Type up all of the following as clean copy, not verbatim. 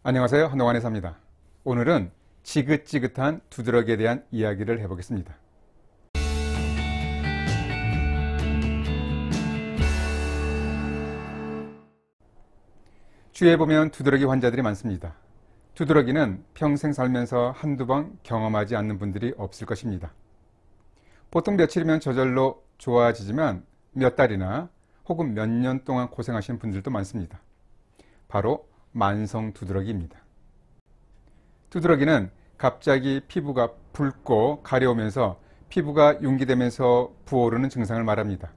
안녕하세요. 한동안 의사입니다. 오늘은 지긋지긋한 두드러기에 대한 이야기를 해보겠습니다. 주위에 보면 두드러기 환자들이 많습니다. 두드러기는 평생 살면서 한두 번 경험하지 않는 분들이 없을 것입니다. 보통 며칠이면 저절로 좋아지지만 몇 달이나 혹은 몇 년 동안 고생하시는 분들도 많습니다. 바로 만성 두드러기입니다. 두드러기는 갑자기 피부가 붉고 가려우면서 피부가 융기되면서 부어오르는 증상을 말합니다.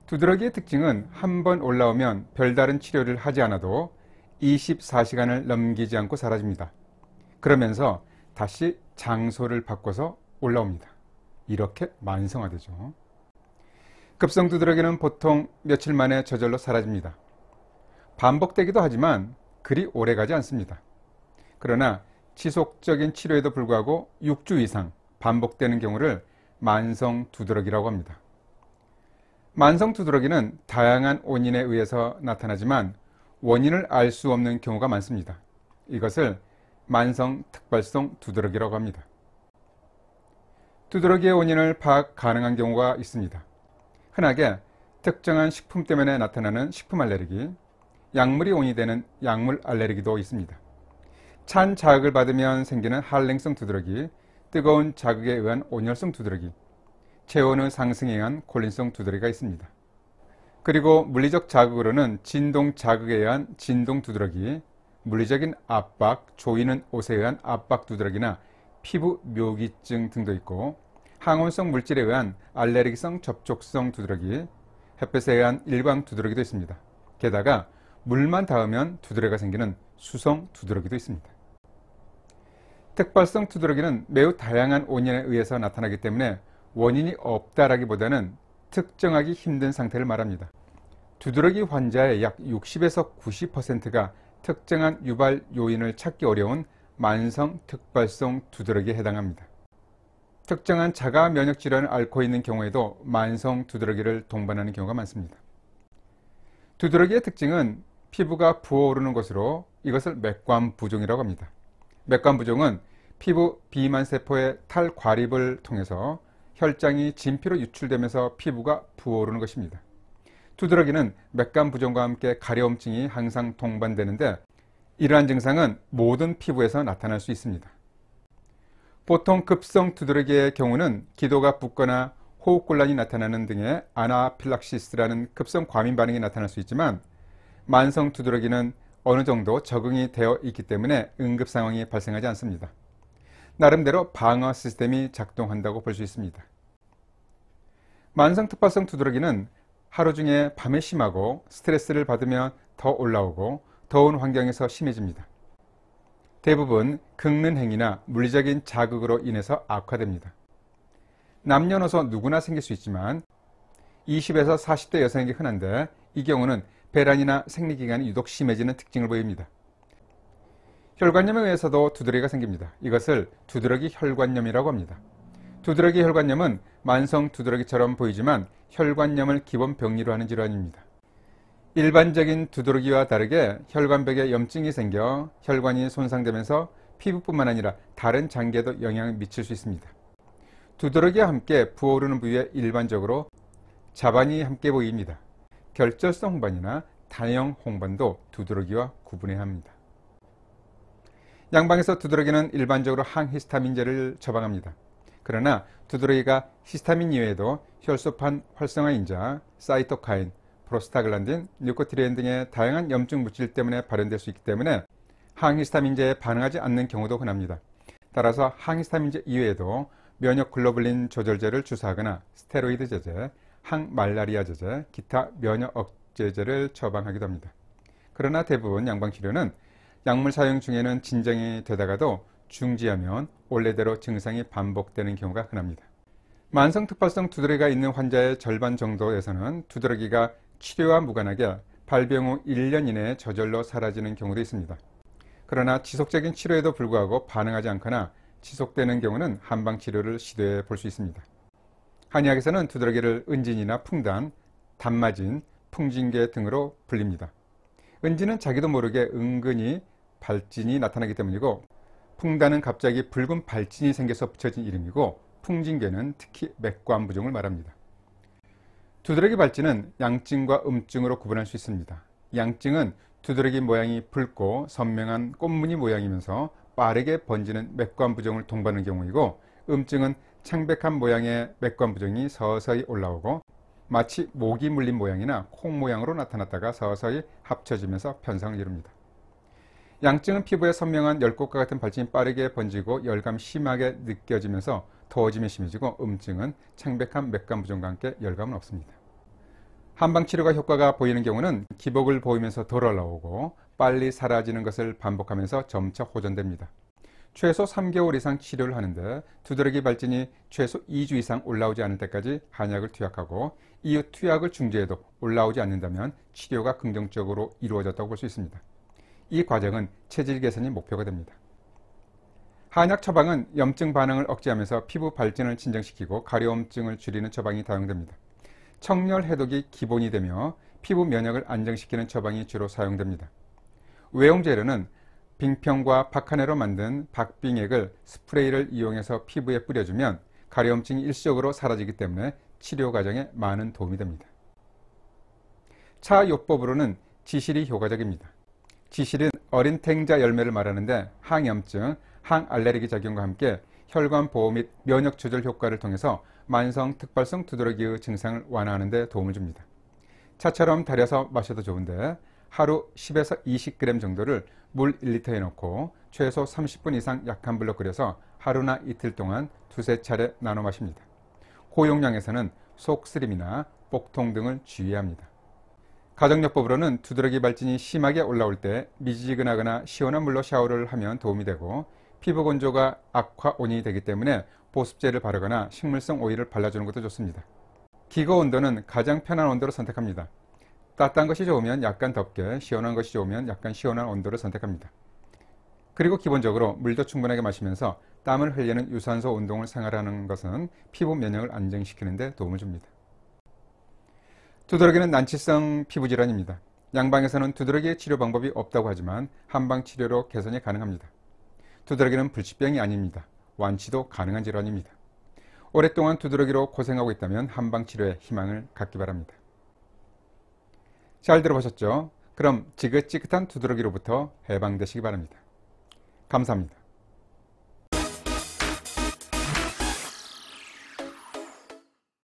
두드러기의 특징은 한번 올라오면 별다른 치료를 하지 않아도 24시간을 넘기지 않고 사라집니다. 그러면서 다시 장소를 바꿔서 올라옵니다. 이렇게 만성화되죠. 급성 두드러기는 보통 며칠 만에 저절로 사라집니다. 반복되기도 하지만 그리 오래가지 않습니다. 그러나 지속적인 치료에도 불구하고 6주 이상 반복되는 경우를 만성 두드러기라고 합니다. 만성 두드러기는 다양한 원인에 의해서 나타나지만 원인을 알 수 없는 경우가 많습니다. 이것을 만성 특발성 두드러기라고 합니다. 두드러기의 원인을 파악 가능한 경우가 있습니다. 흔하게 특정한 식품 때문에 나타나는 식품 알레르기, 약물이 원인이 되는 약물 알레르기도 있습니다. 찬 자극을 받으면 생기는 한랭성 두드러기, 뜨거운 자극에 의한 온열성 두드러기, 체온의 상승에 의한 콜린성 두드러기가 있습니다. 그리고 물리적 자극으로는 진동 자극에 의한 진동 두드러기, 물리적인 압박, 조이는 옷에 의한 압박 두드러기나 피부 묘기증 등도 있고, 항원성 물질에 의한 알레르기성 접촉성 두드러기, 햇볕에 의한 일광 두드러기도 있습니다. 게다가 물만 닿으면 두드러기가 생기는 수성 두드러기도 있습니다. 특발성 두드러기는 매우 다양한 원인에 의해서 나타나기 때문에 원인이 없다라기보다는 특정하기 힘든 상태를 말합니다. 두드러기 환자의 약 60에서 90%가 특정한 유발 요인을 찾기 어려운 만성 특발성 두드러기에 해당합니다. 특정한 자가 면역 질환을 앓고 있는 경우에도 만성 두드러기를 동반하는 경우가 많습니다. 두드러기의 특징은 피부가 부어오르는 것으로 이것을 맥관부종이라고 합니다. 맥관부종은 피부 비만 세포의 탈과립을 통해서 혈장이 진피로 유출되면서 피부가 부어오르는 것입니다. 두드러기는 맥관부종과 함께 가려움증이 항상 동반되는데 이러한 증상은 모든 피부에서 나타날 수 있습니다. 보통 급성 두드러기의 경우는 기도가 붓거나 호흡곤란이 나타나는 등의 아나필락시스라는 급성 과민 반응이 나타날 수 있지만 만성 두드러기는 어느 정도 적응이 되어 있기 때문에 응급 상황이 발생하지 않습니다. 나름대로 방어 시스템이 작동한다고 볼 수 있습니다. 만성 특발성 두드러기는 하루 중에 밤에 심하고 스트레스를 받으면 더 올라오고 더운 환경에서 심해집니다. 대부분 긁는 행위나 물리적인 자극으로 인해서 악화됩니다. 남녀노소 누구나 생길 수 있지만 20에서 40대 여성에게 흔한데 이 경우는 배란이나 생리기간이 유독 심해지는 특징을 보입니다. 혈관염에 의해서도 두드러기가 생깁니다. 이것을 두드러기 혈관염이라고 합니다. 두드러기 혈관염은 만성 두드러기처럼 보이지만 혈관염을 기본 병리로 하는 질환입니다. 일반적인 두드러기와 다르게 혈관벽에 염증이 생겨 혈관이 손상되면서 피부뿐만 아니라 다른 장기에도 영향을 미칠 수 있습니다. 두드러기와 함께 부어오르는 부위에 일반적으로 자반이 함께 보입니다. 결절성 홍반이나 단형 홍반도 두드러기와 구분해야 합니다. 양방에서 두드러기는 일반적으로 항히스타민제를 처방합니다. 그러나 두드러기가 히스타민 이외에도 혈소판 활성화인자, 사이토카인, 프로스타글란딘, 뉴코티리엔 등의 다양한 염증 물질 때문에 발현될 수 있기 때문에 항히스타민제에 반응하지 않는 경우도 흔합니다. 따라서 항히스타민제 이외에도 면역 글로불린 조절제를 주사하거나 스테로이드 제제, 항말라리아 제제, 기타 면역 억제제를 처방하기도 합니다. 그러나 대부분 양방치료는 약물 사용 중에는 진정이 되다가도 중지하면 원래대로 증상이 반복되는 경우가 흔합니다. 만성 특발성 두드러기가 있는 환자의 절반 정도에서는 두드러기가 치료와 무관하게 발병 후 1년 이내에 저절로 사라지는 경우도 있습니다. 그러나 지속적인 치료에도 불구하고 반응하지 않거나 지속되는 경우는 한방치료를 시도해 볼 수 있습니다. 한의학에서는 두드러기를 은진이나 풍단, 단마진, 풍진계 등으로 불립니다. 은진은 자기도 모르게 은근히 발진이 나타나기 때문이고, 풍다는 갑자기 붉은 발진이 생겨서 붙여진 이름이고, 풍진괴는 특히 맥관 부종을 말합니다. 두드러기 발진은 양증과 음증으로 구분할 수 있습니다. 양증은 두드러기 모양이 붉고 선명한 꽃무늬 모양이면서 빠르게 번지는 맥관 부종을 동반하는 경우이고, 음증은 창백한 모양의 맥관 부종이 서서히 올라오고 마치 모기 물린 모양이나 콩 모양으로 나타났다가 서서히 합쳐지면서 편상을 이룹니다. 양증은 피부에 선명한 열꽃과 같은 발진이 빠르게 번지고 열감 심하게 느껴지면서 더워지면 심해지고, 음증은 창백한 맥관 부종과 함께 열감은 없습니다. 한방치료가 효과가 보이는 경우는 기복을 보이면서 덜 올라오고 빨리 사라지는 것을 반복하면서 점차 호전됩니다. 최소 3개월 이상 치료를 하는데 두드러기 발진이 최소 2주 이상 올라오지 않을 때까지 한약을 투약하고 이후 투약을 중지해도 올라오지 않는다면 치료가 긍정적으로 이루어졌다고 볼 수 있습니다. 이 과정은 체질 개선이 목표가 됩니다. 한약 처방은 염증 반응을 억제하면서 피부 발진을 진정시키고 가려움증을 줄이는 처방이 다용됩니다. 청열 해독이 기본이 되며 피부 면역을 안정시키는 처방이 주로 사용됩니다. 외용 재료는 빙평과 박하내로 만든 박빙액을 스프레이를 이용해서 피부에 뿌려주면 가려움증이 일시적으로 사라지기 때문에 치료 과정에 많은 도움이 됩니다. 차요법으로는 지실이 효과적입니다. 지실은 어린 탱자 열매를 말하는데 항염증, 항알레르기 작용과 함께 혈관 보호 및 면역 조절 효과를 통해서 만성 특발성 두드러기의 증상을 완화하는 데 도움을 줍니다. 차처럼 달여서 마셔도 좋은데 하루 10에서 20g 정도를 물 1리터에 넣고 최소 30분 이상 약한 불로 끓여서 하루나 이틀 동안 두세 차례 나눠 마십니다. 고용량에서는 속쓰림이나 복통 등을 주의해야 합니다. 가정요법으로는 두드러기 발진이 심하게 올라올 때 미지근하거나 시원한 물로 샤워를 하면 도움이 되고, 피부 건조가 악화 원인이 되기 때문에 보습제를 바르거나 식물성 오일을 발라주는 것도 좋습니다. 기거 온도는 가장 편한 온도로 선택합니다. 따뜻한 것이 좋으면 약간 덥게, 시원한 것이 좋으면 약간 시원한 온도를 선택합니다. 그리고 기본적으로 물도 충분하게 마시면서 땀을 흘리는 유산소 운동을 생활하는 것은 피부 면역을 안정시키는 데 도움을 줍니다. 두드러기는 난치성 피부질환입니다. 양방에서는 두드러기의 치료 방법이 없다고 하지만 한방치료로 개선이 가능합니다. 두드러기는 불치병이 아닙니다. 완치도 가능한 질환입니다. 오랫동안 두드러기로 고생하고 있다면 한방치료에 희망을 갖기 바랍니다. 잘 들어보셨죠? 그럼 지긋지긋한 두드러기로부터 해방되시기 바랍니다. 감사합니다.